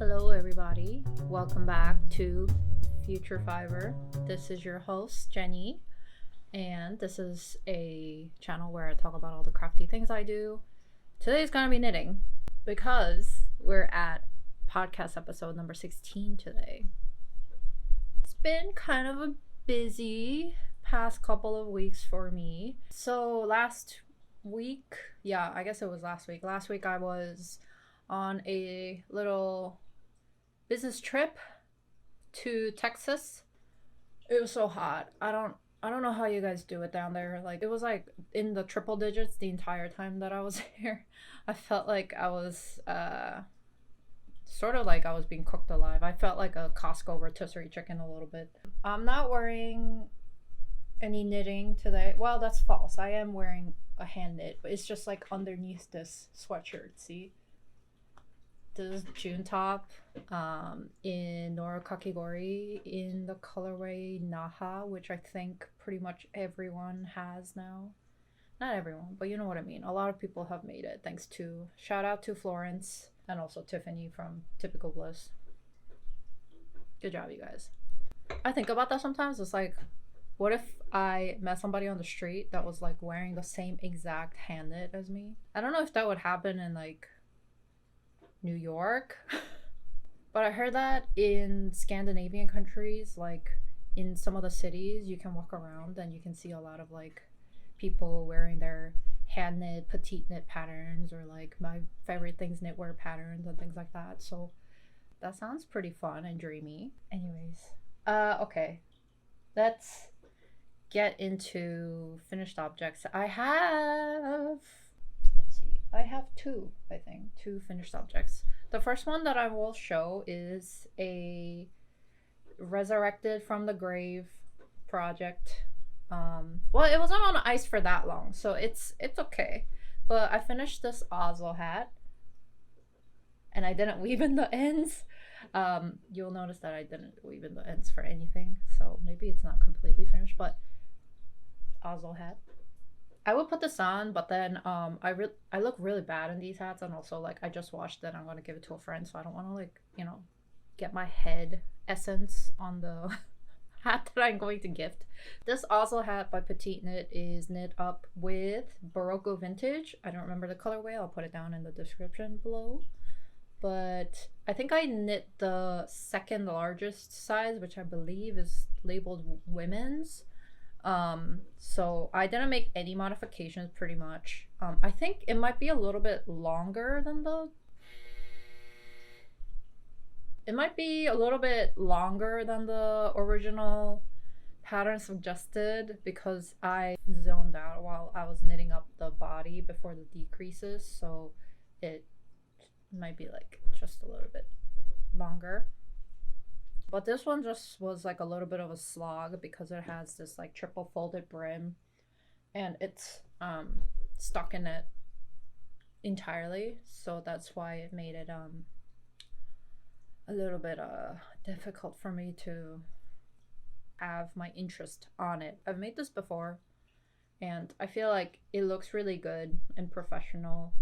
Hello everybody, welcome back to Future Fiber. This is your host Jenny, and this is a channel where I talk about all the crafty things I do. Today's gonna be knitting because we're at podcast episode number 16 today. It's been kind of a busy past couple of weeks for me. So last week, I guess it was last week I was on a little business trip to Texas. It was so hot. I don't know how you guys do it down there. Like, it was like in the triple digits the entire time that I was here. I felt like I was sort of like I was being cooked alive. I felt like a Costco rotisserie chicken a little bit. I'm not wearing any knitting today. Well, that's false. I am wearing a hand knit, but it's just like underneath this sweatshirt. See? This is June top in Nora Kakigori in the colorway Naha, which I think pretty much everyone has now. Not everyone, but you know what I mean. A lot of people have made it thanks to, shout out to Florence and also Tiffany from Typical Bliss. Good job, you guys. I think about that sometimes. It's like, what if I met somebody on the street that was like wearing the same exact hand knit as me? I don't know if that would happen in like New York, but I heard that in Scandinavian countries, like in some of the cities, you can walk around and you can see a lot of like people wearing their hand knit, petite knit patterns, or like my favorite things, knitwear patterns and things like that. So that sounds pretty fun and dreamy. Anyways, okay, let's get into finished objects. I have two finished objects. The first one that I will show is a Resurrected from the Grave project. Well, it wasn't on ice for that long, so it's okay. But I finished this Oslo hat, and I didn't weave in the ends. You'll notice that I didn't weave in the ends for anything, so maybe it's not completely finished, but Oslo hat. I will put this on, but then I look really bad in these hats, and also like I just washed it. I'm gonna give it to a friend, so I don't want to like, you know, get my head essence on the hat that I'm going to gift. This Oslo hat by petiteknit is knit up with Berroco Vintage. I don't remember the colorway. I'll put it down in the description below. But I think I knit the second largest size, which I believe is labeled women's. So I didn't make any modifications pretty much. I think it might be a little bit longer than the original pattern suggested, because I zoned out while I was knitting up the body before the decreases, so it might be like just a little bit longer. But this one just was like a little bit of a slog because it has this like triple folded brim, and it's stuck in it entirely, so that's why it made it a little bit difficult for me to have my interest on it. I've made this before, and I feel like it looks really good and professional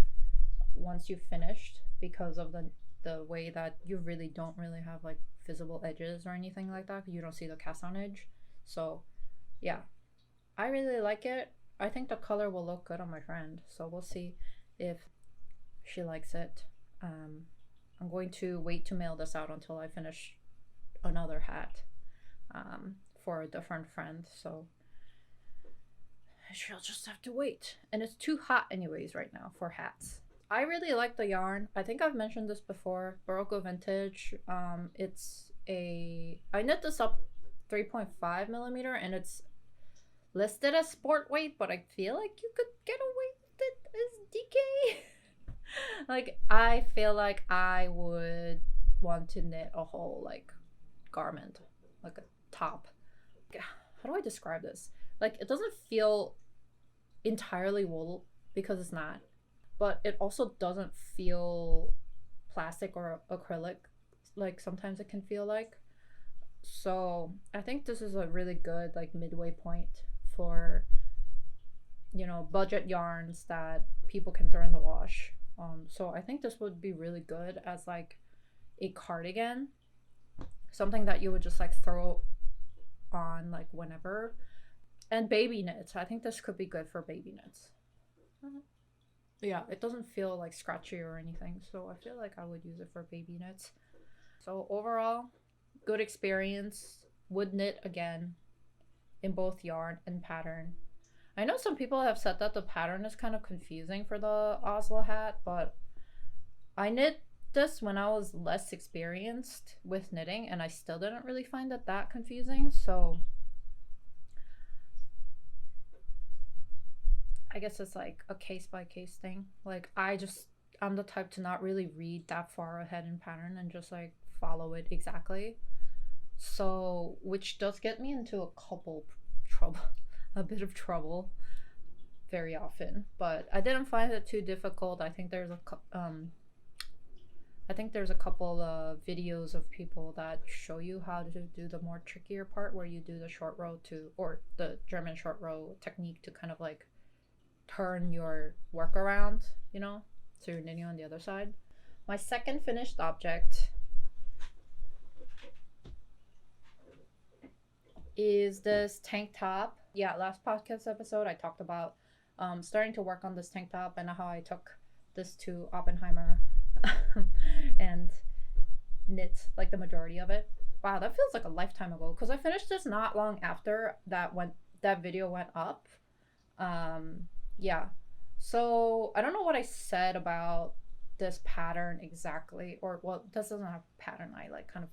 once you've finished, because of the way that you really don't really have like visible edges or anything like that. You don't see the cast on edge. So yeah, I really like it. I think the color will look good on my friend, so we'll see if she likes it. I'm going to wait to mail this out until I finish another hat for a different friend, so she'll just have to wait. And it's too hot anyways right now for hats. I really like the yarn. I think I've mentioned this before. Berroco Vintage. I knit this up 3.5 millimeter, and it's listed as sport weight, but I feel like you could get away with it as DK. Like, I feel like I would want to knit a whole like garment, like a top. How do I describe this? Like, it doesn't feel entirely wool because it's not, but it also doesn't feel plastic or acrylic like sometimes it can feel like. So I think this is a really good like midway point for, you know, budget yarns that people can throw in the wash. So I think this would be really good as like a cardigan, something that you would just like throw on like whenever. And baby knits. I think this could be good for baby knits. Yeah, it doesn't feel like scratchy or anything, so I feel like I would use it for baby knits. So overall, good experience. Would knit again in both yarn and pattern. I know some people have said that the pattern is kind of confusing for the Oslo hat, but I knit this when I was less experienced with knitting, and I still didn't really find it that confusing, so I guess it's like a case by case thing. Like I'm the type to not really read that far ahead in pattern and just like follow it exactly. So, which does get me into a bit of trouble very often, but I didn't find it too difficult. I think there's a couple of videos of people that show you how to do the more trickier part where you do the short row or the German short row technique to kind of like turn your work around, you know, so you're knitting on the other side. My second finished object is this tank top. Yeah, last podcast episode I talked about starting to work on this tank top and how I took this to Oppenheimer and knit like the majority of it. Wow, that feels like a lifetime ago because I finished this not long after that video went up. Yeah, so I don't know what I said about this pattern exactly, or well, this doesn't have a pattern. I like kind of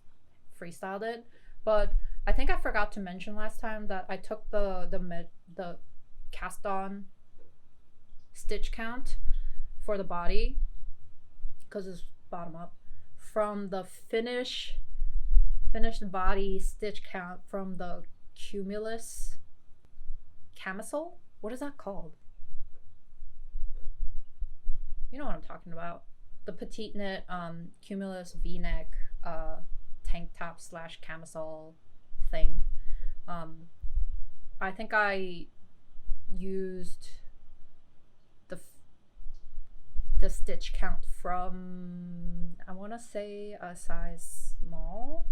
freestyled it, but I think I forgot to mention last time that I took the cast on stitch count for the body because it's bottom up from the finished body stitch count from the Camisole. What is that called? You know what I'm talking about. The petite knit cumulus v-neck tank top / camisole thing. I think I used the stitch count from, I want to say, a size small,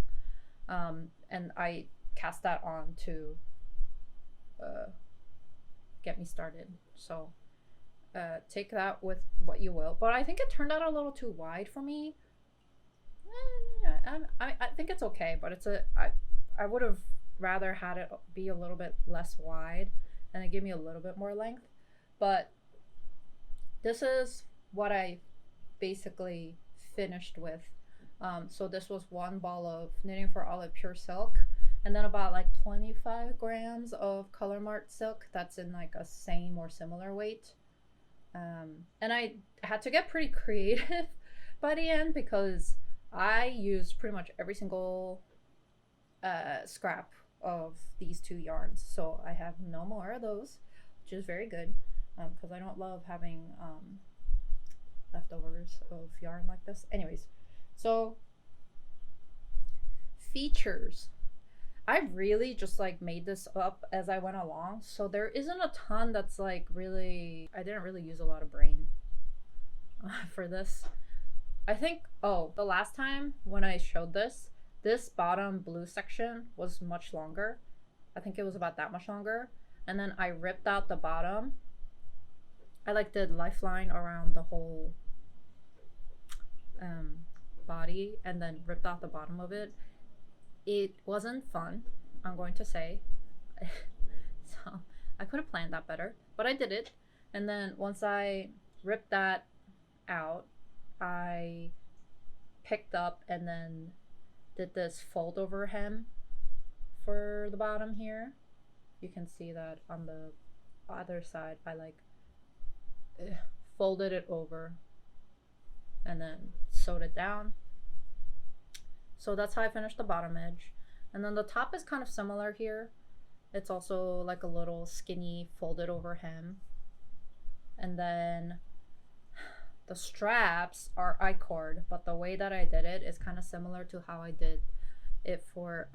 and I cast that on to get me started. So take that with what you will, but I think it turned out a little too wide for me. I think it's okay, but I would have rather had it be a little bit less wide and it give me a little bit more length. But this is what I basically finished with. So this was one ball of Knitting for Olive pure silk, and then about like 25 grams of Colourmart silk that's in like a same or similar weight. And I had to get pretty creative by the end because I used pretty much every single scrap of these two yarns. So I have no more of those, which is very good because I don't love having leftovers of yarn like this. Anyways, so features. I really just like made this up as I went along, so there isn't a ton that's like really, I didn't really use a lot of brain for this. I think, oh, the last time when I showed this bottom blue section was much longer. I think it was about that much longer. And then I ripped out the bottom. I like did lifeline around the whole body and then ripped out the bottom of it. It wasn't fun, I'm going to say. So I could have planned that better, but I did it. And then once I ripped that out, I picked up and then did this fold over hem for the bottom here. You can see that on the other side I like folded it over and then sewed it down. So that's how I finished the bottom edge. And then the top is kind of similar here. It's also like a little skinny folded over hem. And then the straps are I-cord, but the way that I did it is kind of similar to how I did it for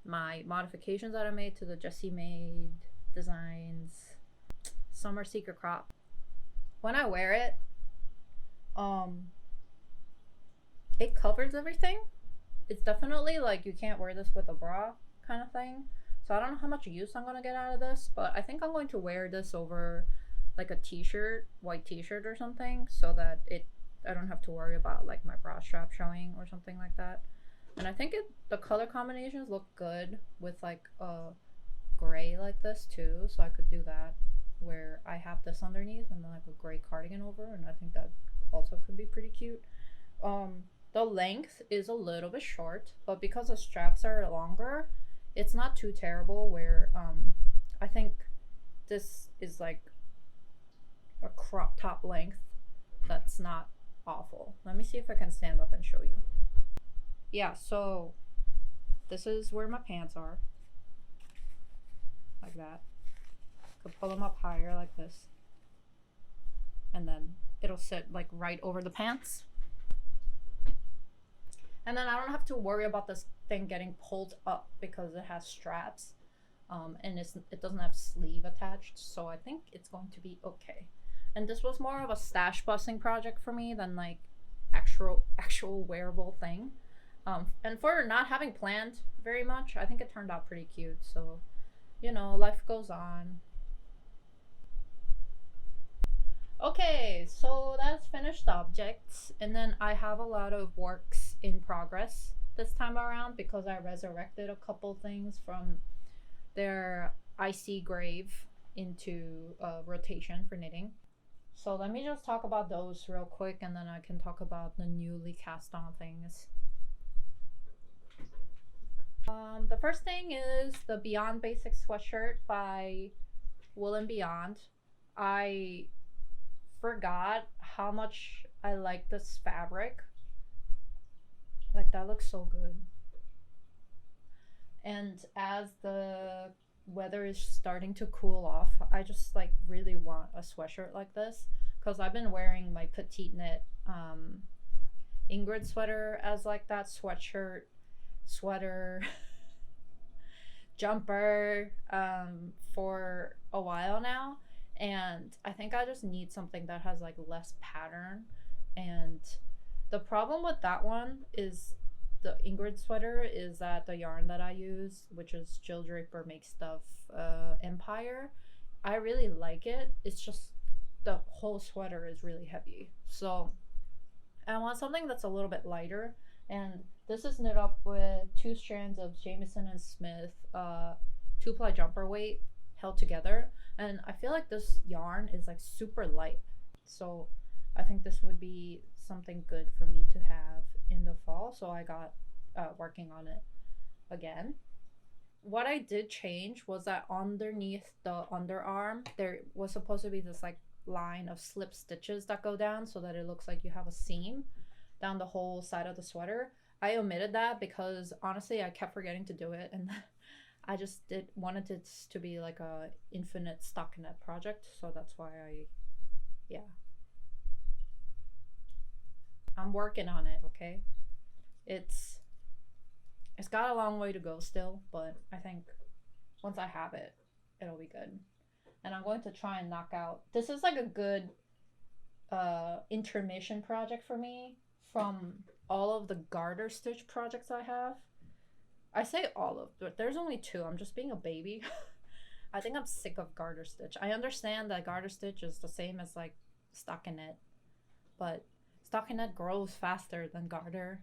my modifications that I made to the Jessie Made Designs Summer Secret Crop. When I wear it, it covers everything. It's definitely like you can't wear this with a bra kind of thing. So I don't know how much use I'm gonna get out of this, but I think I'm going to wear this over like a t-shirt, white t-shirt or something, so that I don't have to worry about like my bra strap showing or something like that. And I think the color combinations look good with like a gray like this too, so I could do that where I have this underneath and then like a gray cardigan over, and I think that also could be pretty cute. The length is a little bit short, but because the straps are longer, it's not too terrible. Where I think this is like a crop top length that's not awful. Let me see if I can stand up and show you. Yeah, so this is where my pants are. Like that. Could pull them up higher like this. And then it'll sit like right over the pants. And then I don't have to worry about this thing getting pulled up because it has straps. And it doesn't have sleeve attached, so I think it's going to be okay. And this was more of a stash busting project for me than like actual wearable thing. And for not having planned very much, I think it turned out pretty cute. So, you know, life goes on. Okay, so that's finished objects, and then I have a lot of works in progress this time around because I resurrected a couple things from their icy grave into rotation for knitting. So let me just talk about those real quick, and then I can talk about the newly cast on things. The first thing is the Beyond Basic sweatshirt by Wool and Beyond. I forgot how much I like this fabric. Like, that looks so good. And as the weather is starting to cool off, I just like really want a sweatshirt like this, because I've been wearing my petiteknit Ingrid sweater as like that sweatshirt, sweater, jumper for a while now, and I think I just need something that has like less pattern. And the problem with that one is the Ingrid sweater is that the yarn that I use, which is Jill Draper Make Stuff Empire, I really like it. It's just the whole sweater is really heavy. So I want something that's a little bit lighter. And this is knit up with 2 strands of Jamieson and Smith 2-ply jumper weight held together. And I feel like this yarn is like super light. So I think this would be something good for me to have in the fall. So I got working on it again. What I did change was that underneath the underarm, there was supposed to be this like line of slip stitches that go down so that it looks like you have a seam down the whole side of the sweater. I omitted that because honestly I kept forgetting to do it, and I just wanted it to be like a infinite stockinette project, so that's why I'm working on it, okay? It's got a long way to go still, but I think once I have it, it'll be good. And I'm going to try and knock out, this is like a good intermission project for me from all of the garter stitch projects I have. I say all of, but there's only 2. I'm just being a baby. I think I'm sick of garter stitch. I understand that garter stitch is the same as like stockinette, but stockinette grows faster than garter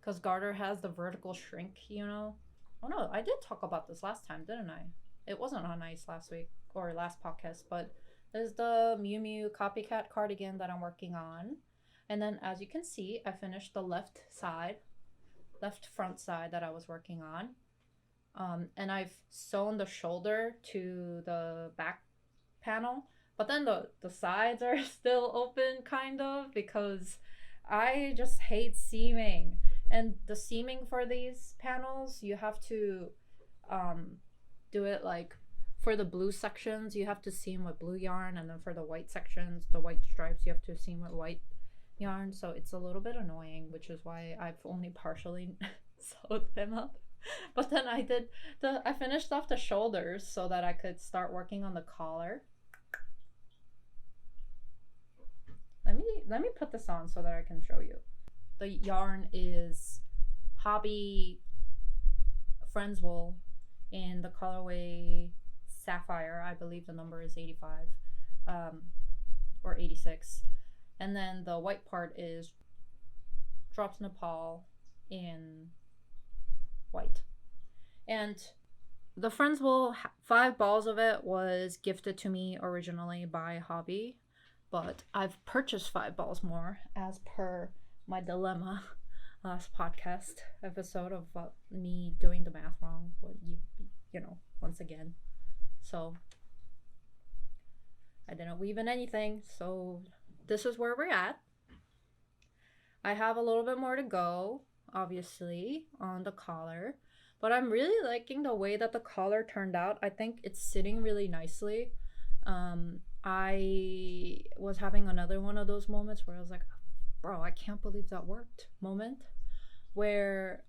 because garter has the vertical shrink, you know? Oh no, I did talk about this last time, didn't I? It wasn't on ice last week or last podcast, but there's the MiuMiu Copycat Cardigan that I'm working on. And then as you can see, I finished the left front side that I was working on. And I've sewn the shoulder to the back panel, but then the sides are still open kind of because I just hate seaming. And the seaming for these panels, you have to do it like for the blue sections, you have to seam with blue yarn, and then for the white sections, the white stripes, you have to seam with white yarn. So it's a little bit annoying, which is why I've only partially sewed them up. But then I finished off the shoulders so that I could start working on the collar. Let me put this on so that I can show you. The yarn is Hobbii Friends Wool in the colorway Sapphire. I believe the number is 85 or 86. And then the white part is Drops Nepal in white. And the Friends Wool, 5 balls of it was gifted to me originally by Hobbii, but I've purchased 5 balls more as per my dilemma last podcast episode of me doing the math wrong, you know, once again. So I didn't weave in anything, so this is where we're at. I have a little bit more to go, obviously, on the collar, but I'm really liking the way that the collar turned out. I think it's sitting really nicely. I was having another one of those moments where I was like, bro, I can't believe that worked moment, where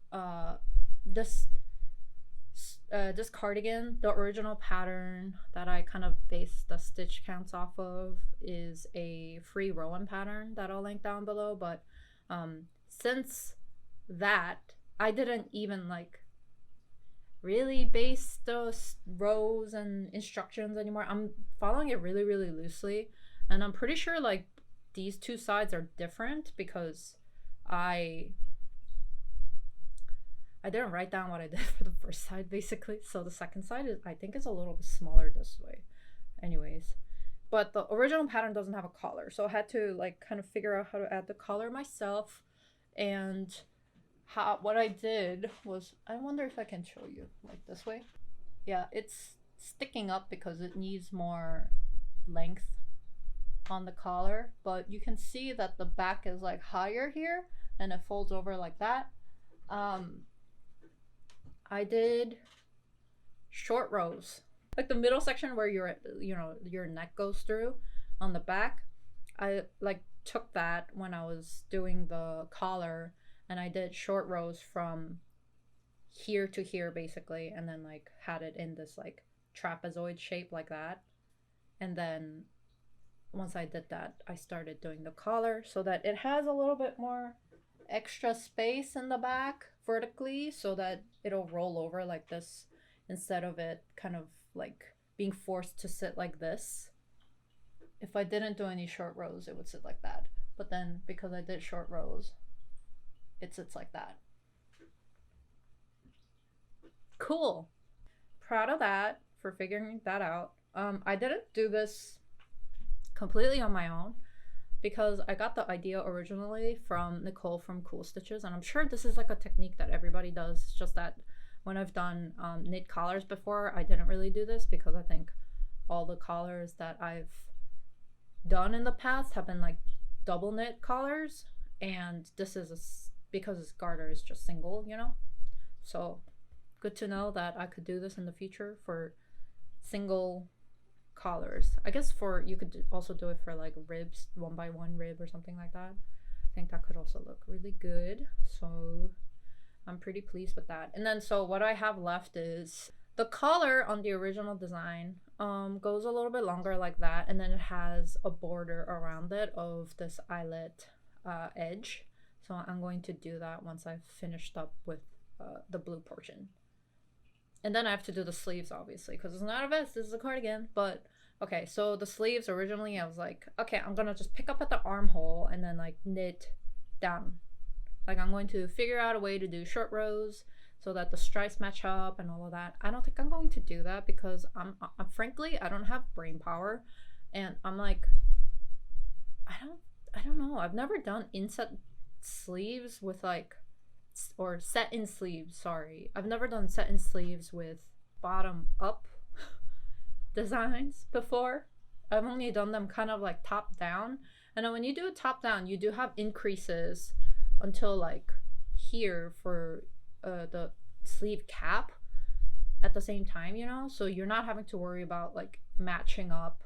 this cardigan, the original pattern that I kind of based the stitch counts off of, is a free Rowan pattern that I'll link down below. But since that, I didn't even like really base those rows and instructions anymore. I'm following it really, really loosely, and I'm pretty sure like these two sides are different because I didn't write down what I did for the first side, basically. So the second side is, I think, is a little bit smaller this way. Anyways, but the original pattern doesn't have a collar, so I had to like kind of figure out how to add the collar myself. And what I did was, I wonder if I can show you like this way. Yeah, it's sticking up because it needs more length on the collar, but you can see that the back is like higher here and it folds over like that. I did short rows, like the middle section where your neck goes through on the back. I like took that when I was doing the collar, and I did short rows from here to here basically, and then like had it in this like trapezoid shape like that. And then once I did that, I started doing the collar so that it has a little bit more extra space in the back vertically, so that it'll roll over like this instead of it kind of like being forced to sit like this. If I didn't do any short rows, it would sit like that. But then because I did short rows, it sits like that. Cool. Proud of that for figuring that out. I didn't do this completely on my own because I got the idea originally from Nicole from Cool Stitches, and I'm sure this is like a technique that everybody does. It's just that when I've done knit collars before, I didn't really do this because I think all the collars that I've done in the past have been like double knit collars, and this is because this garter is just single, you know. So good to know that I could do this in the future for single collars. I guess you could also do it for like ribs, 1x1 rib or something like that. I think that could also look really good. So I'm pretty pleased with that. And then so what I have left is the collar on the original design goes a little bit longer like that, and then it has a border around it of this eyelet edge. So I'm going to do that once I've finished up with the blue portion. And then I have to do the sleeves, obviously, because it's not a vest, this is a cardigan. But okay, so the sleeves, originally I was like, okay, I'm gonna just pick up at the armhole and then like knit down. Like I'm going to figure out a way to do short rows so that the stripes match up and all of that. I don't think I'm going to do that because I'm frankly, I don't have brain power, and I'm like, I don't know. I've never done inset sleeves with like, or set in sleeves, sorry. I've never done set in sleeves with bottom up designs before. I've only done them kind of like top down. And then when you do a top down, you do have increases until like here for the sleeve cap at the same time, you know? So you're not having to worry about like matching up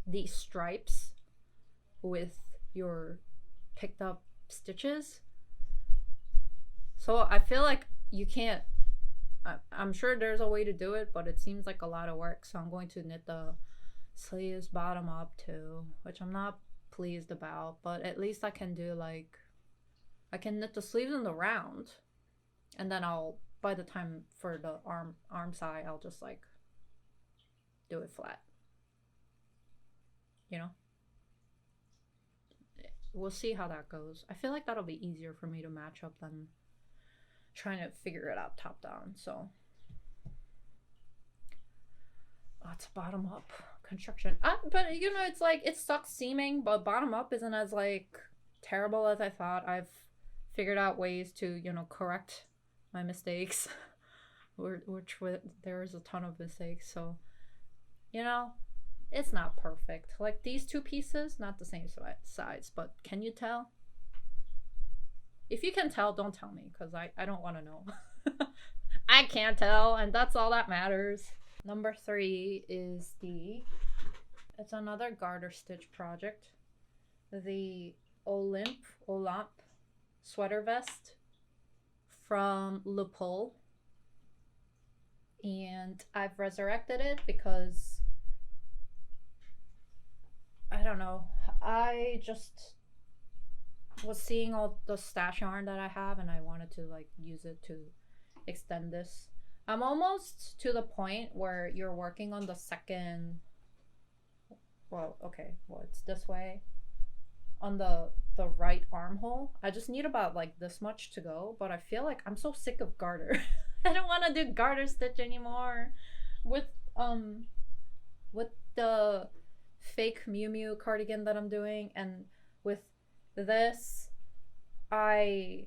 these stripes with your picked up stitches. So I feel like you can't, I'm sure there's a way to do it, but it seems like a lot of work. So I'm going to knit the sleeves bottom up too, which I'm not pleased about, but at least I can do like I can knit the sleeves in the round, and then I'll, by the time for the arm side, I'll just like do it flat, you know. We'll see how that goes. I feel like that'll be easier for me to match up than trying to figure it out top down. So it's bottom up construction, but you know, it's like it sucks seaming, but bottom up isn't as like terrible as I thought. I've figured out ways to, you know, correct my mistakes, which there is a ton of mistakes. So, you know, it's not perfect. Like these two pieces, not the same size, but can you tell? If you can tell, don't tell me, because I don't want to know. I can't tell, and that's all that matters. Number 3 is it's another garter stitch project. The Olympe sweater vest from Nepal. And I've resurrected it because, I don't know, I just was seeing all the stash yarn that I have, and I wanted to like use it to extend this. I'm almost to the point where you're working on the second, well, okay, well, it's this way, on the right armhole. I just need about like this much to go, but I feel like I'm so sick of garter. I don't want to do garter stitch anymore. With the fake MiuMiu cardigan that I'm doing, and with this, I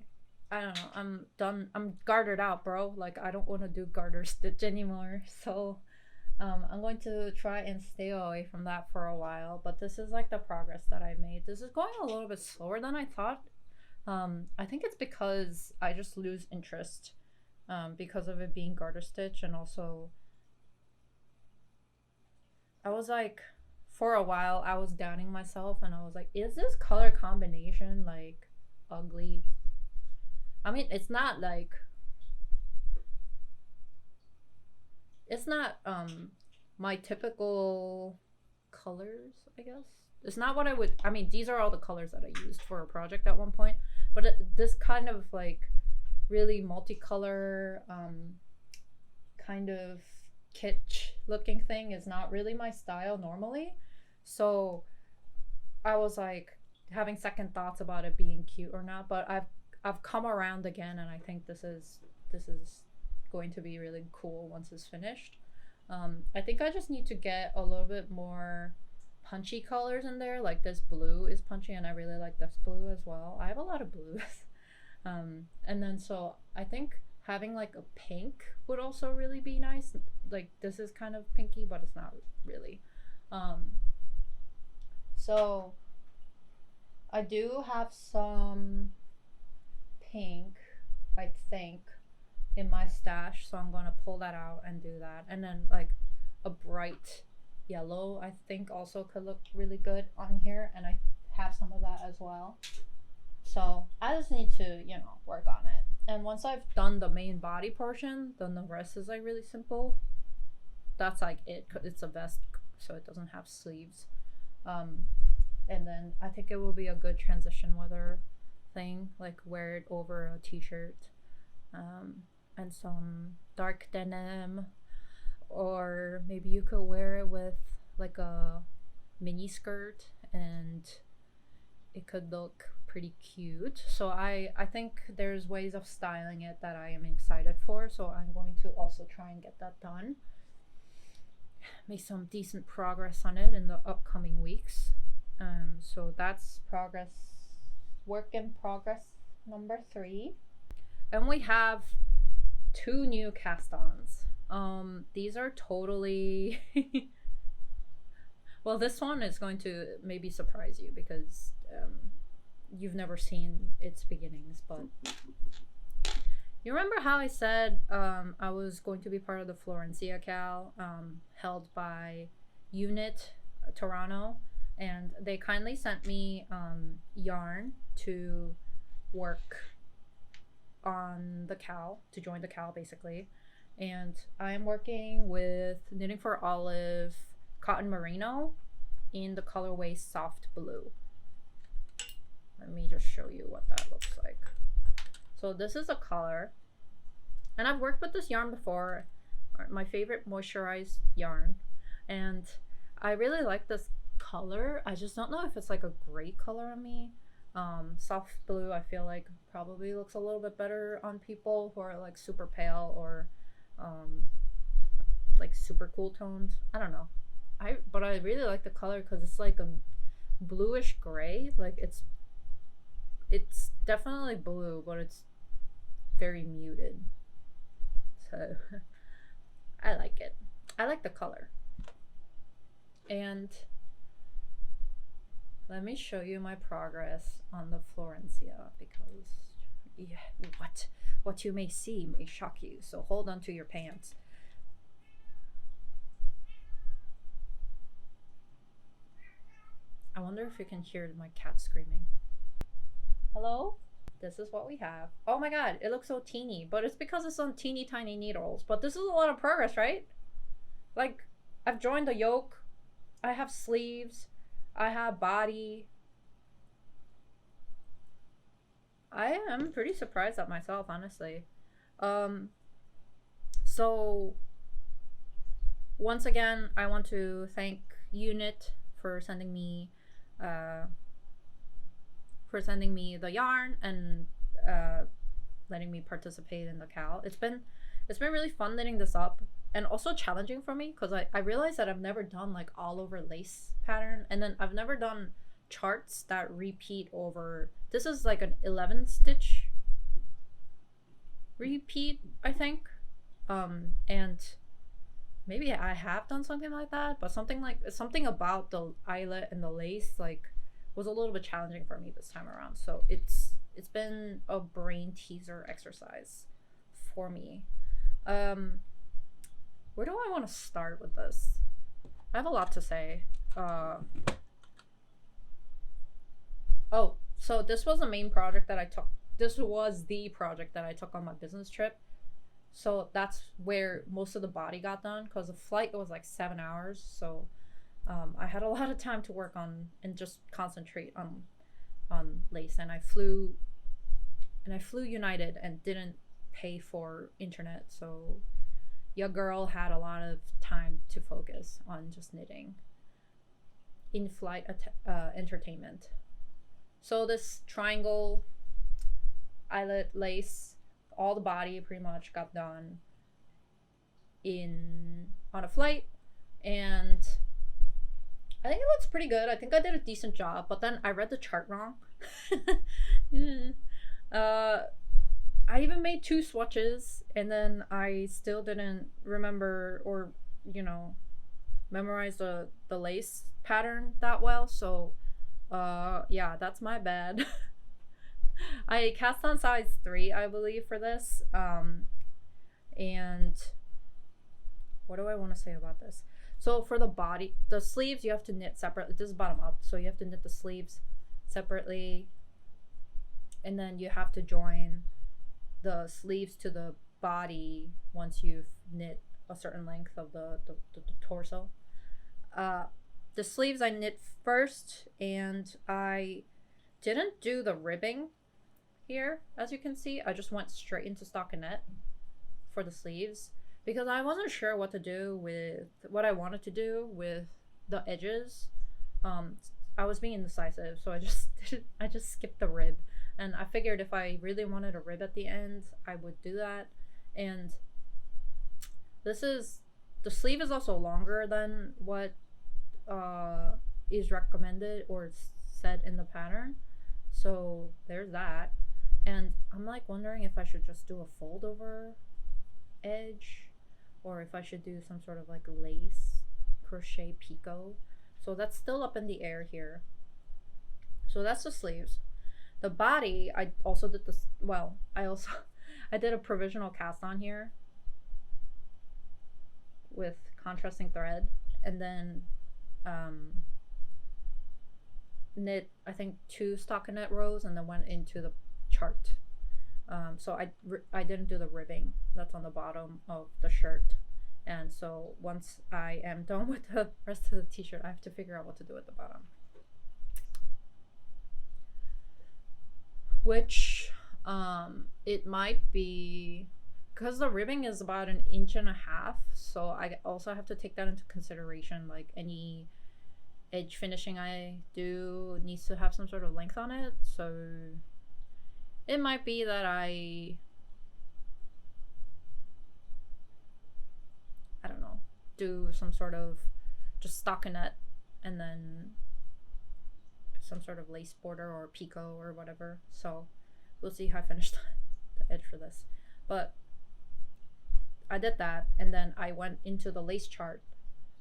don't know, I'm done. I'm gartered out, bro. Like, I don't want to do garter stitch anymore. So I'm going to try and stay away from that for a while. But this is like the progress that I made. This is going a little bit slower than I thought. I think it's because I just lose interest because of it being garter stitch. And also, I was like, for a while, I was doubting myself, and I was like, is this color combination like ugly? I mean, it's not like, it's not my typical colors, I guess. It's not what I would, I mean, these are all the colors that I used for a project at one point, but this kind of like really multicolor kind of kitsch looking thing is not really my style normally. So I was like having second thoughts about it being cute or not, but I've come around again, and I think this is going to be really cool once it's finished. I think I just need to get a little bit more punchy colors in there. Like this blue is punchy, and I really like this blue as well. I have a lot of blues. And then so I think having like a pink would also really be nice. Like this is kind of pinky, but it's not really. So I do have some pink, I think, in my stash, so I'm gonna pull that out and do that. And then like a bright yellow, I think also could look really good on here, and I have some of that as well. So I just need to, you know, work on it. And once I've done the main body portion, then the rest is like really simple. That's like it. It's a vest, so it doesn't have sleeves. And then I think it will be a good transition weather thing, like wear it over a t-shirt, and some dark denim, or maybe you could wear it with like a mini skirt, and it could look pretty cute. So I think there's ways of styling it that I am excited for, so I'm going to also try and get that done, make some decent progress on it in the upcoming weeks. So that's work in progress number 3. And we have 2 new cast-ons. These are totally well, this one is going to maybe surprise you because you've never seen its beginnings. But you remember how I said I was going to be part of the Florencia Cal held by Eweknit Toronto, and they kindly sent me yarn to work on the Cal, to join the Cal basically. And I'm working with Knitting for Olive Cotton Merino in the colorway Soft Blue. Let me just show you what that looks like. So this is a color, and I've worked with this yarn before, my favorite moisturized yarn, and I really like this color. I just don't know if it's like a great color on me. Soft blue I feel like probably looks a little bit better on people who are like super pale or like super cool tones. I don't know. But I really like the color because it's like a bluish gray. Like it's definitely blue, but it's very muted. So I like it. I like the color. And let me show you my progress on the Florencia, because yeah, what you may see may shock you. So hold on to your pants. I wonder if you can hear my cat screaming. Hello? This is what we have. Oh my god, it looks so teeny, but it's because it's on teeny tiny needles. But this is a lot of progress, right? Like, I've joined the yoke, I have sleeves, I have body. I am pretty surprised at myself, honestly. So once again, I want to thank Eweknit for sending me the yarn and letting me participate in the cal. It's been really fun knitting this up, and also challenging for me because I realized that I've never done like all over lace pattern, and then I've never done charts that repeat over. This is like an 11 stitch repeat, I think, and maybe I have done something like that, but something about the eyelet and the lace like was a little bit challenging for me this time around. So it's been a brain teaser exercise for me. Where do I want to start with this? I have a lot to say. Oh, so this was the main project that I took. This was the project that I took on my business trip. So that's where most of the body got done, because the flight was like 7 hours. So I had a lot of time to work on and just concentrate on lace. And I flew United and didn't pay for internet. So your girl had a lot of time to focus on just knitting. In-flight entertainment. So this triangle eyelet lace, all the body pretty much got done on a flight, and I think it looks pretty good. I think I did a decent job, but then I read the chart wrong. I even made 2 swatches, and then I still didn't remember or memorize the lace pattern that well. So yeah, that's my bad. I cast on size 3, I believe, for this. And what do I want to say about this? So for the body, the sleeves you have to knit separately. This is bottom up, so you have to knit the sleeves separately, and then you have to join the sleeves to the body once you've knit a certain length of the torso. The sleeves I knit first, and I didn't do the ribbing here, as you can see. I just went straight into stockinette for the sleeves because I wasn't sure what I wanted to do with the edges. I was being indecisive, so I just skipped the rib, and I figured if I really wanted a rib at the end, I would do that. And the sleeve is also longer than what is recommended or said in the pattern, so there's that. And I'm like wondering if I should just do a fold over edge, or if I should do some sort of like lace crochet picot. So that's still up in the air here. So that's the sleeves. The body, I also did this. Well, I did a provisional cast on here with contrasting thread, and then knit I think 2 stockinette rows, and then went into the chart. So I didn't do the ribbing that's on the bottom of the shirt, and so once I am done with the rest of the t-shirt, I have to figure out what to do at the bottom, which It might be because the ribbing is about 1.5 inches, so I also have to take that into consideration. Like any edge finishing I do needs to have some sort of length on it, so it might be that I don't know, do some sort of just stockinette and then some sort of lace border or picot or whatever. So we'll see how I finish the edge for this. But I did that, and then I went into the lace chart,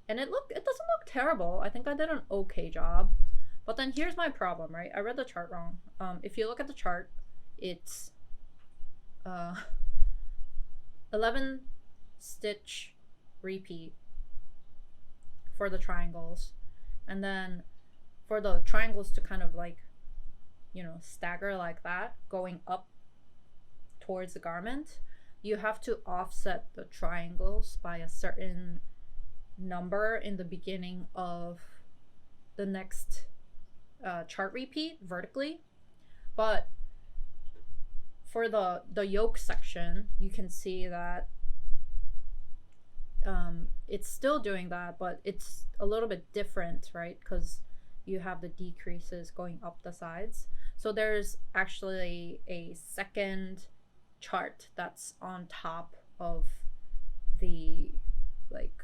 and it doesn't look terrible. I think I did an okay job. But then here's my problem, right? I read the chart wrong. If you look at the chart, it's 11 stitch repeat for the triangles, and then for the triangles to kind of like, you know, stagger like that going up towards the garment, you have to offset the triangles by a certain number in the beginning of the next chart repeat vertically. But for the yoke section, you can see that it's still doing that, but it's a little bit different, right? Because you have the decreases going up the sides. So there's actually a second chart that's on top of the like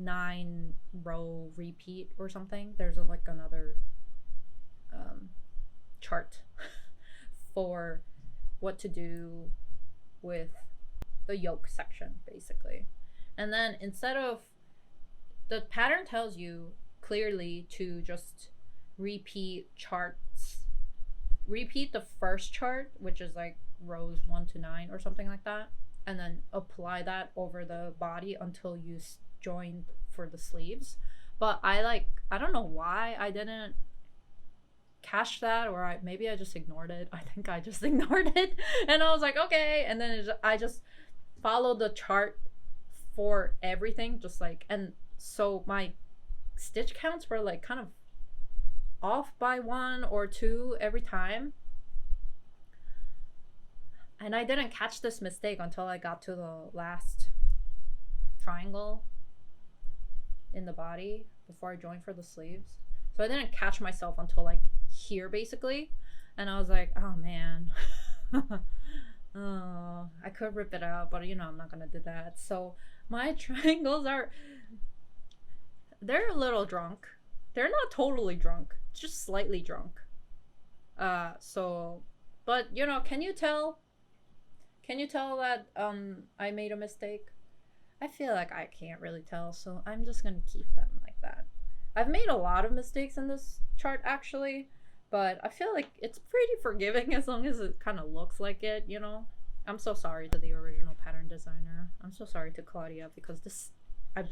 9-row repeat or something. There's like another chart for what to do with the yoke section, basically. And then instead of, the pattern tells you clearly to just repeat the first chart, which is like rows 1 to 9 or something like that, and then apply that over the body until you join for the sleeves. But I don't know why I didn't catch that, or maybe I just ignored it. I think I just ignored it, and I was like, okay, and then I just followed the chart for everything, just like, and so my stitch counts were like kind of off by 1 or 2 every time, and I didn't catch this mistake until I got to the last triangle in the body before I joined for the sleeves. So I didn't catch myself until like here, basically, and I was like, oh man. Oh, I could rip it out, but you know I'm not gonna do that. So my triangles they're a little drunk. They're not totally drunk, just slightly drunk. So, but you know, can you tell that I made a mistake? I feel like I can't really tell, so I'm just gonna keep them like that. I've made a lot of mistakes in this chart actually, but I feel like it's pretty forgiving as long as it kind of looks like it, you know. I'm so sorry to the original pattern designer. I'm so sorry to Claudia, because this I've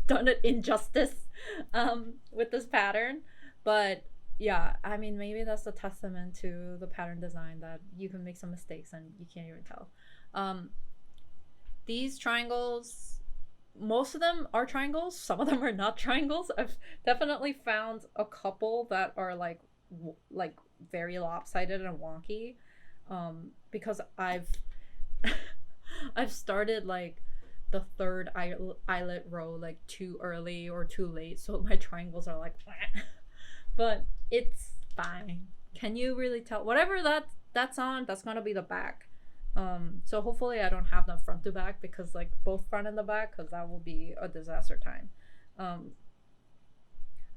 done it injustice with this pattern. But yeah, I mean, maybe that's a testament to the pattern design, that you can make some mistakes and you can't even tell. These triangles, most of them are triangles, some of them are not triangles. I've definitely found a couple that are like very lopsided and wonky, because I've started like the third eyelet row like too early or too late, so my triangles are like but it's fine. Can you really tell? Whatever that's on, that's gonna be the back. So hopefully I don't have them front to back, because like both front and the back, because that will be a disaster time. I'm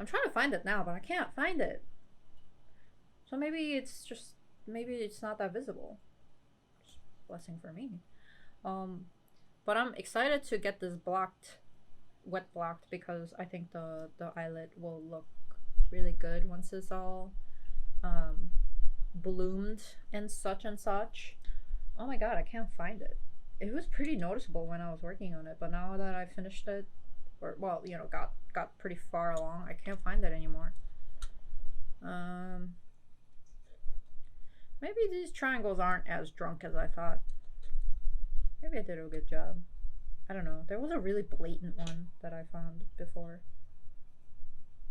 trying to find it now, but I can't find it. So maybe it's not that visible. Blessing for me. But I'm excited to get this wet blocked, because I think the eyelet will look really good once it's all bloomed and such and such. Oh my god, I can't find it. It was pretty noticeable when I was working on it, but now that I finished it, or well, you know, got pretty far along, I can't find it anymore. Maybe these triangles aren't as drunk as I thought. Maybe I did a good job. I don't know. There was a really blatant one that I found before.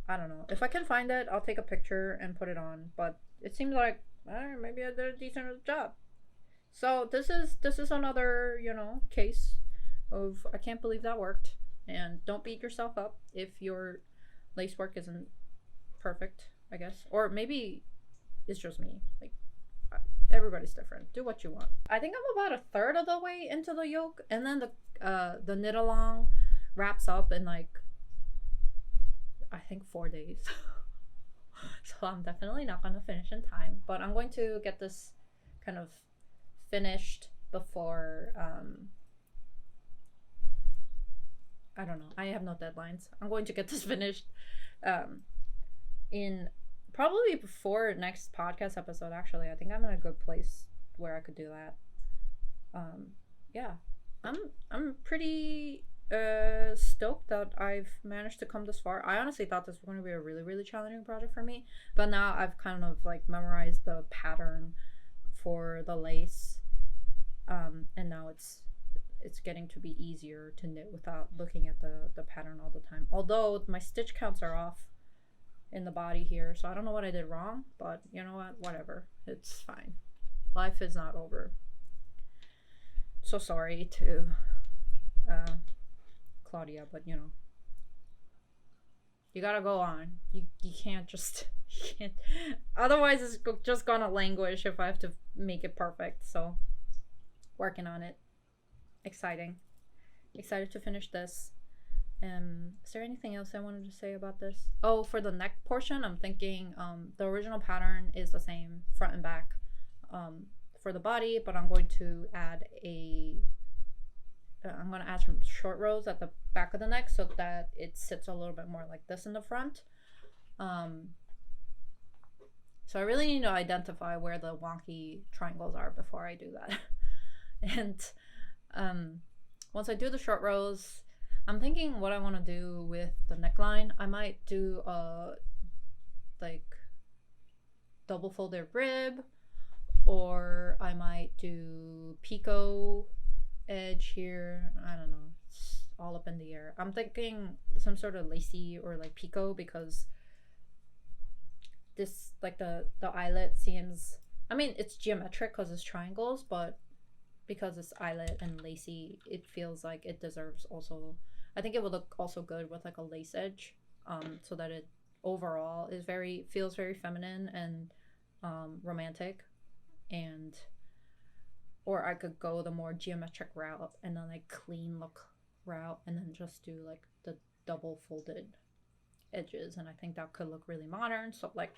I don't know. If I can find it, I'll take a picture and put it on. But it seems like maybe I did a decent job. So this is another, you know, case of I can't believe that worked. And don't beat yourself up if your lace work isn't perfect, I guess. Or maybe it's just me. Like everybody's different. Do what you want. I think I'm about a third of the way into the yoke, and then the knit along wraps up in like I think 4 days. So I'm definitely not gonna finish in time, but I'm going to get this kind of finished before I don't know. I have no deadlines. I'm going to get this finished in probably before next podcast episode. Actually, I think I'm in a good place where I could do that. Yeah, I'm pretty stoked that I've managed to come this far. I honestly thought this was going to be a really challenging project for me, but now I've kind of like memorized the pattern for the lace, and now it's getting to be easier to knit without looking at the pattern all the time. Although my stitch counts are off in the body here, so I don't know what I did wrong, but you know what, whatever, it's fine. Life is not over. So sorry to Claudia, but you know, you gotta go on. You can't just you can't, otherwise it's just gonna languish if I have to make it perfect. So working on it. Excited to finish this. Is there anything else I wanted to say about this? Oh, for the neck portion, I'm thinking the original pattern is the same front and back for the body, but I'm going to add some short rows at the back of the neck so that it sits a little bit more like this in the front. So I really need to identify where the wonky triangles are before I do that. And once I do the short rows, I'm thinking what I want to do with the neckline. I might do a like double folded rib, or I might do picot edge here. I don't know, it's all up in the air. I'm thinking some sort of lacy or like picot, because this like the eyelet seems, I mean it's geometric because it's triangles, but because it's eyelet and lacy, it feels like it deserves also, I think it would look also good with like a lace edge, so that it overall is feels very feminine and romantic. And or I could go the more geometric route and then like clean look route and then just do like the double folded edges, and I think that could look really modern. So like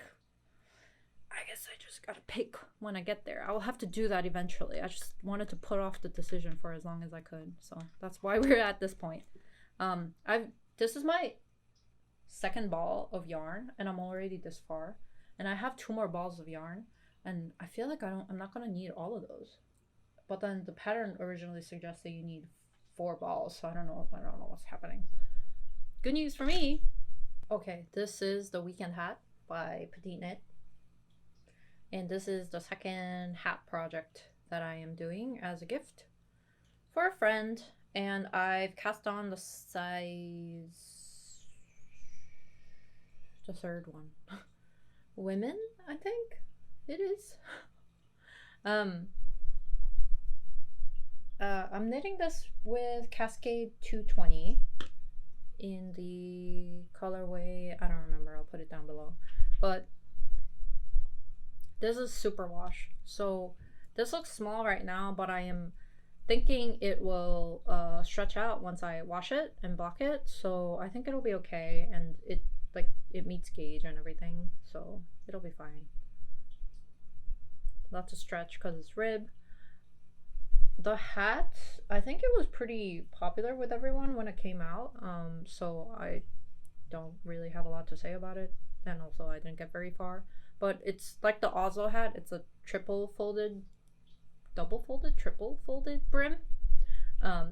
I guess I just gotta pick when I get there. I will have to do that eventually. I just wanted to put off the decision for as long as I could, so that's why we're at this point. This is my second ball of yarn and I'm already this far, and I have 2 more balls of yarn, and I feel like I'm not gonna need all of those. But then the pattern originally suggests that you need 4 balls, so I don't know what's happening. Good news for me. Okay, this is the weekend hat by petiteknit, and this is the second hat project that I am doing as a gift for a friend, and I've cast on the size, the third one. Women, I think it is. I'm knitting this with Cascade 220 in the colorway, I don't remember, I'll put it down below, but this is superwash. So this looks small right now, but I am thinking it will stretch out once I wash it and block it, so I think it'll be okay, and it meets gauge and everything, so it'll be fine. Lots of stretch because it's rib. The hat, I think it was pretty popular with everyone when it came out, so I don't really have a lot to say about it, and also I didn't get very far. But it's like the Oslo hat. It's a triple folded brim,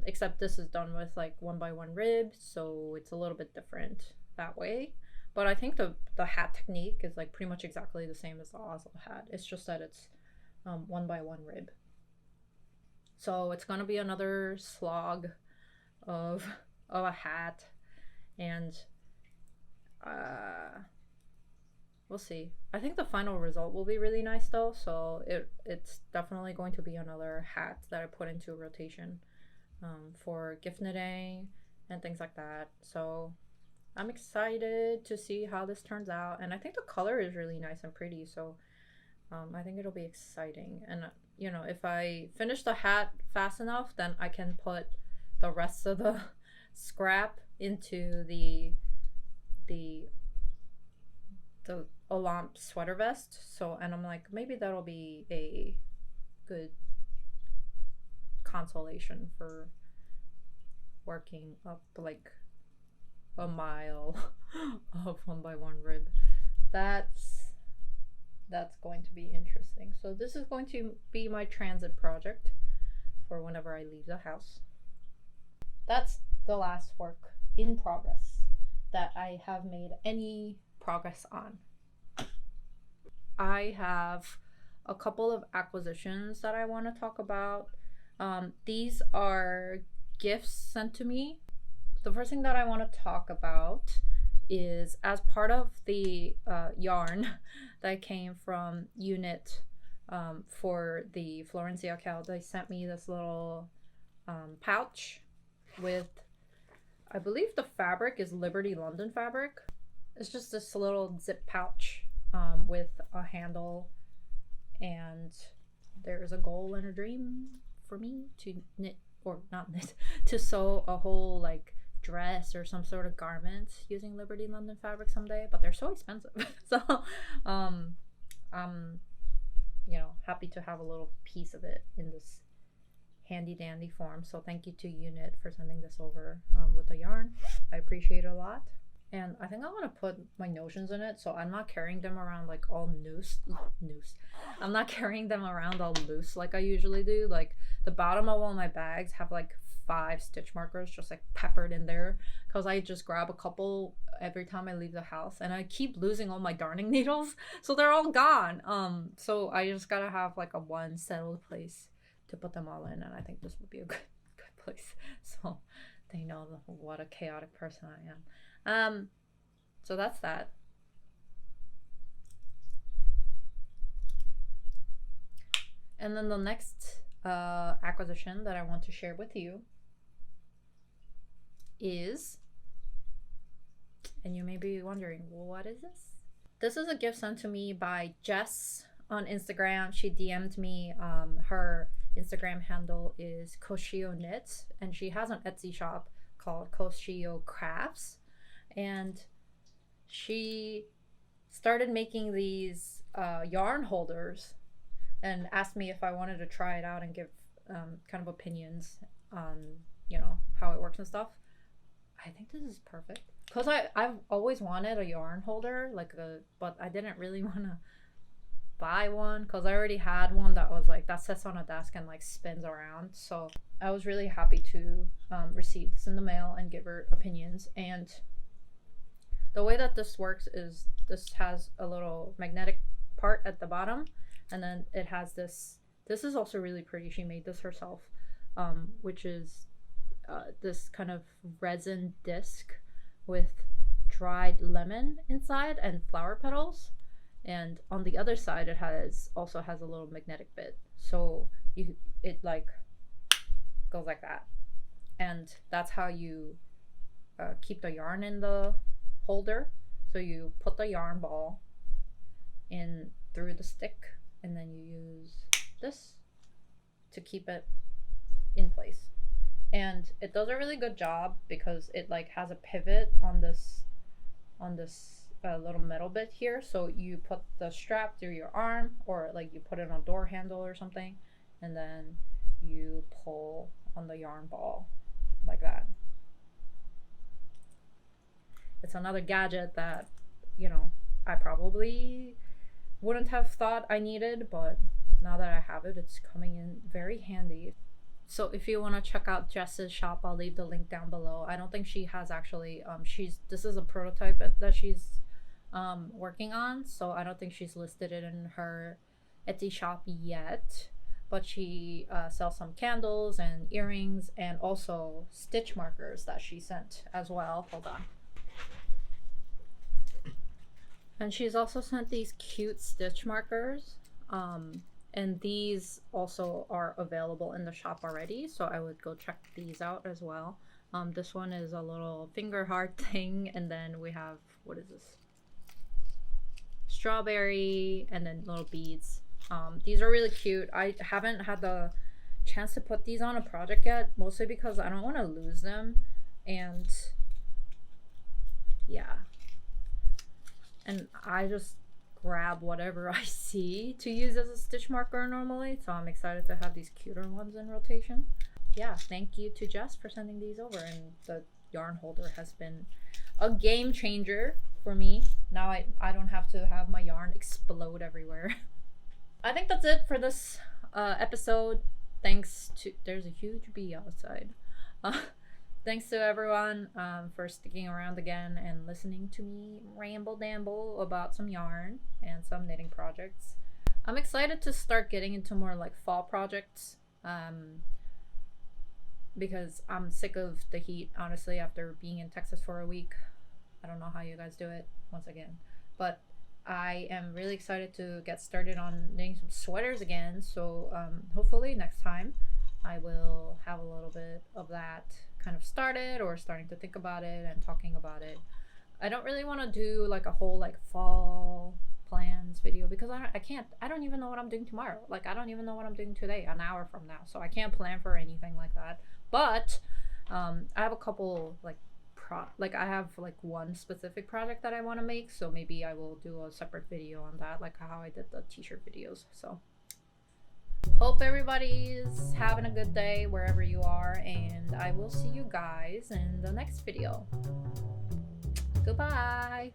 except this is done with like 1x1 ribs, so it's a little bit different that way. But I think the hat technique is like pretty much exactly the same as the Oslo hat. It's just that it's 1x1 rib. So it's gonna be another slog of a hat, and we'll see. I think the final result will be really nice though, so it's definitely going to be another hat that I put into rotation for gift knitting and things like that. So I'm excited to see how this turns out, and I think the color is really nice and pretty, so I think it'll be exciting. And you know, if I finish the hat fast enough, then I can put the rest of the scrap into the Olympe sweater vest. So, and I'm like, maybe that'll be a good consolation for working up like a mile of 1x1 rib. That's going to be interesting. So this is going to be my transit project for whenever I leave the house. That's the last work in progress that I have made any progress on. I have a couple of acquisitions that I want to talk about. These are gifts sent to me. The first thing that I want to talk about is, as part of the yarn that came from Eweknit for the Florencia account, they sent me this little pouch with, I believe the fabric is Liberty London fabric. It's just this little zip pouch with a handle, and there's a goal and a dream for me to knit, or not knit, to sew a whole like dress or some sort of garment using Liberty London fabric someday, but they're so expensive. So I'm, you know, happy to have a little piece of it in this handy dandy form. So thank you to Eweknit for sending this over with the yarn. I appreciate it a lot. And I think I want to put my notions in it, so I'm not carrying them around like all loose. I'm not carrying them around all loose like I usually do. Like the bottom of all my bags have like 5 stitch markers just like peppered in there, because I just grab a couple every time I leave the house, and I keep losing all my darning needles, so they're all gone. So I just gotta have like a one settled place to put them all in, and I think this would be a good place, so they know what a chaotic person I am. So that's that. And then the next acquisition that I want to share with you is, and you may be wondering, what is this? This is a gift sent to me by Jess on Instagram. She DM'd me. Her Instagram handle is koshioknits, and she has an Etsy shop called Koshioknits, and she started making these yarn holders and asked me if I wanted to try it out and give kind of opinions on, you know, how it works and stuff. I think this is perfect, because I've always wanted a yarn holder, like but I didn't really want to buy one because I already had one that was like, that sits on a desk and like spins around. So I was really happy to receive this in the mail and give her opinions. And the way that this works is this has a little magnetic part at the bottom, and then it has this is also really pretty. She made this herself, which is this kind of resin disc with dried lemon inside and flower petals, and on the other side it also has a little magnetic bit, so it like goes like that, and that's how you keep the yarn in the holder. So you put the yarn ball in through the stick, and then you use this to keep it in place. And it does a really good job because it like has a pivot on this little metal bit here. So you put the strap through your arm, or like you put it on a door handle or something, and then you pull on the yarn ball like that. It's another gadget that, you know, I probably wouldn't have thought I needed, but now that I have it, it's coming in very handy. So if you want to check out Jess's shop, I'll leave the link down below. I don't think she has actually, this is a prototype that she's working on, so I don't think she's listed it in her Etsy shop yet, but she sells some candles and earrings and also stitch markers that she sent as well. Hold on. And she's also sent these cute stitch markers. And these also are available in the shop already, so I would go check these out as well. This one is a little finger heart thing, and then we have, what is this? Strawberry, and then little beads. These are really cute. I haven't had the chance to put these on a project yet, mostly because I don't want to lose them. And yeah, and I just grab whatever I see to use as a stitch marker normally, so I'm excited to have these cuter ones in rotation. Yeah, thank you to Jess for sending these over, and the yarn holder has been a game changer for me. Now I don't have to have my yarn explode everywhere. I think that's it for this episode. Thanks to, there's a huge bee outside. Thanks to everyone for sticking around again and listening to me ramble damble about some yarn and some knitting projects. I'm excited to start getting into more like fall projects because I'm sick of the heat, honestly, after being in Texas for a week. I don't know how you guys do it, once again, but I am really excited to get started on knitting some sweaters again, so hopefully next time I will have a little bit of that kind of started, or starting to think about it and talking about it. I don't really want to do like a whole like fall plans video because I don't even know what I'm doing tomorrow. Like, I don't even know what I'm doing today, an hour from now, so I can't plan for anything like that. But I have a couple like I have like one specific project that I want to make, so maybe I will do a separate video on that, like how I did the t-shirt videos. So hope everybody's having a good day wherever you are, and I will see you guys in the next video. Goodbye.